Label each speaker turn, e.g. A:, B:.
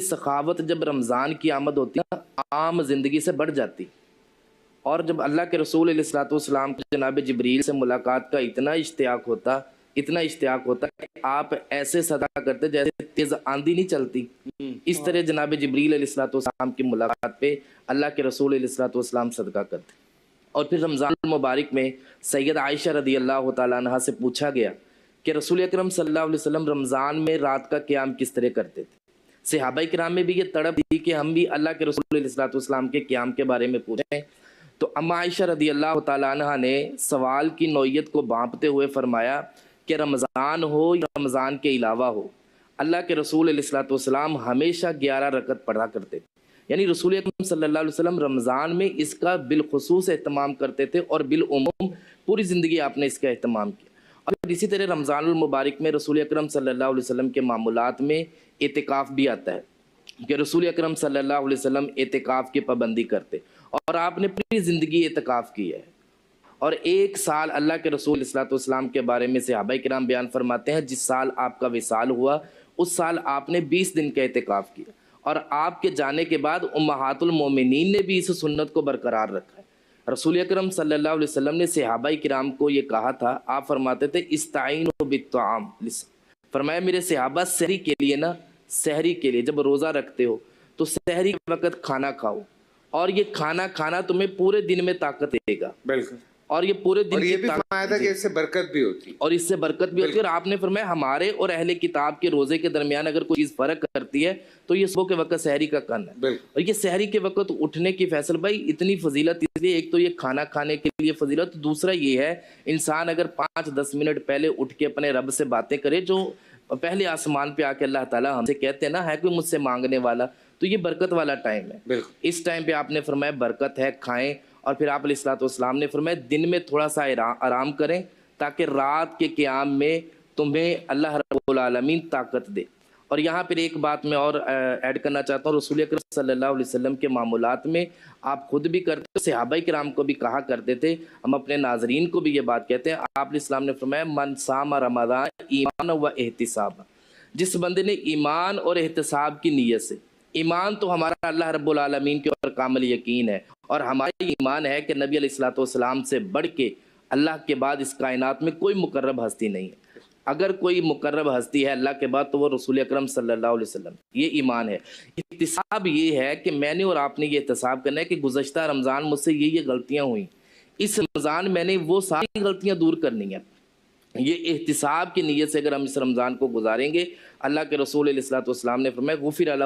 A: سخاوت جب رمضان کی آمد ہوتی ہے عام زندگی سے بڑھ جاتی، اور جب اللہ کے رسول علیہ الصلوۃ والسلام کو جناب جبریل سے ملاقات کا اتنا اشتیاق ہوتا کہ آپ ایسے صدا کرتے جیسے تیز آندھی نہیں چلتی، اس طرح جناب جبریل علیہ الصلوۃ والسلام کی ملاقات پہ اللہ کے رسول علیہ الصلوۃ والسلام صدقہ کرتے۔ اور پھر رمضان المبارک میں سید عائشہ رضی اللہ تعالیٰ عنہ سے پوچھا گیا کہ رسول اکرم صلی اللہ علیہ وسلم رمضان میں رات کا قیام کس طرح کرتے تھے۔ صحابہ کرام میں بھی یہ تڑپ تھی کہ ہم بھی اللہ کے رسول علیہ الصلوۃ والسلام کے قیام کے بارے میں پوچھیں، تو اما عائشہ رضی اللہ تعالیٰ عنہ نے سوال کی نوعیت کو بانپتے ہوئے فرمایا کہ رمضان ہو یا رمضان کے علاوہ ہو، اللہ کے رسول علیہ الصلوۃ والسلام ہمیشہ 11 رکعت پڑھا کرتے تھے۔ یعنی رسول اکرم صلی اللہ علیہ وسلم رمضان میں اس کا بالخصوص اہتمام کرتے تھے، اور بالعموم پوری زندگی آپ نے اس کا اہتمام کیا۔ اور اسی طرح رمضان المبارک میں رسول اکرم صلی اللہ علیہ وسلم کے معمولات میں اعتکاف بھی آتا ہے کہ رسول اکرم صلی اللہ علیہ وسلم اعتکاف کی پابندی کرتے، اور آپ نے پوری زندگی اعتکاف کی ہے۔ اور ایک سال اللہ کے رسول علیہ الصلوۃ والسلام کے بارے میں صحابہ کرام بیان فرماتے ہیں، جس سال آپ کا وصال ہوا اس سال آپ نے 20 دن کا اعتکاف کیا، اور آپ کے جانے کے بعد امہات المومنین نے بھی اس سنت کو برقرار رکھا ہے۔ رسول اکرم صلی اللہ علیہ وسلم نے صحابہ کرام کو یہ کہا تھا، آپ فرماتے تھے استعینوا بالطعام، فرمایا میرے صحابہ سحری کے لیے نا، سحری کے لیے جب روزہ رکھتے ہو تو سحری کے وقت کھانا کھاؤ، اور یہ کھانا کھانا تمہیں پورے دن میں طاقت دے گا۔
B: بالکل،
A: اور یہ پورے دن
B: اور یہ بھی فرمایا تھا کہ اس سے برکت بھی ہوتی،
A: اور اس سے برکت بھی ہوتی ہے۔ اور آپ نے فرمایا ہمارے اور اہل کتاب کے روزے کے درمیان اگر کوئی چیز فرق کرتی ہے تو یہ صبح کے وقت سحری کا کھانا ہے۔ اور یہ سحری کے وقت اٹھنے کی فیصل بھائی اتنی فضیلت، اس لیے ایک تو یہ کھانا کھانے کے لیے فضیلت، دوسرا یہ ہے انسان اگر 5-10 منٹ پہلے اٹھ کے اپنے رب سے باتیں کرے، جو پہلے آسمان پہ آ کے اللہ تعالیٰ ہم سے کہتے ہیں نا ہے کوئی مجھ سے مانگنے والا، تو یہ برکت والا ٹائم ہے۔ اس ٹائم پہ آپ نے فرمایا برکت ہے، کھائیں۔ اور پھر آپ علیہ الصلوۃ والسلام نے فرمایا دن میں تھوڑا سا آرام کریں تاکہ رات کے قیام میں تمہیں اللہ رب العالمین طاقت دے۔ اور یہاں پھر ایک بات میں اور ایڈ کرنا چاہتا ہوں، رسول اکرم صلی اللہ علیہ وسلم کے معمولات میں آپ خود بھی کرتے، صحابہ کرام کو بھی کہا کرتے تھے، ہم اپنے ناظرین کو بھی یہ بات کہتے ہیں۔ آپ علیہ السلام نے فرمایا من صام رمضان ایمان و احتساب، جس بندے نے ایمان اور احتساب کی نیت سے، ایمان تو ہمارا اللہ رب العالمین کے اوپر کامل یقین ہے، اور ہمارا ایمان ہے کہ نبی علیہ الصلوۃ والسلام سے بڑھ کے اللہ کے بعد اس کائنات میں کوئی مقرب ہستی نہیں ہے۔ اگر کوئی مقرب ہستی ہے اللہ کے بعد تو وہ رسول اکرم صلی اللہ علیہ وسلم، یہ ایمان ہے۔ احتساب یہ ہے کہ میں نے اور آپ نے یہ احتساب کرنا ہے کہ گزشتہ رمضان مجھ سے یہ غلطیاں ہوئیں، اس رمضان میں نے وہ ساری غلطیاں دور کرنی ہیں۔ یہ احتساب کی نیت سے اگر ہم اس رمضان کو گزاریں گے، اللہ کے رسول علیہ الصلوۃ والسلام نے فرمایا غفر لہ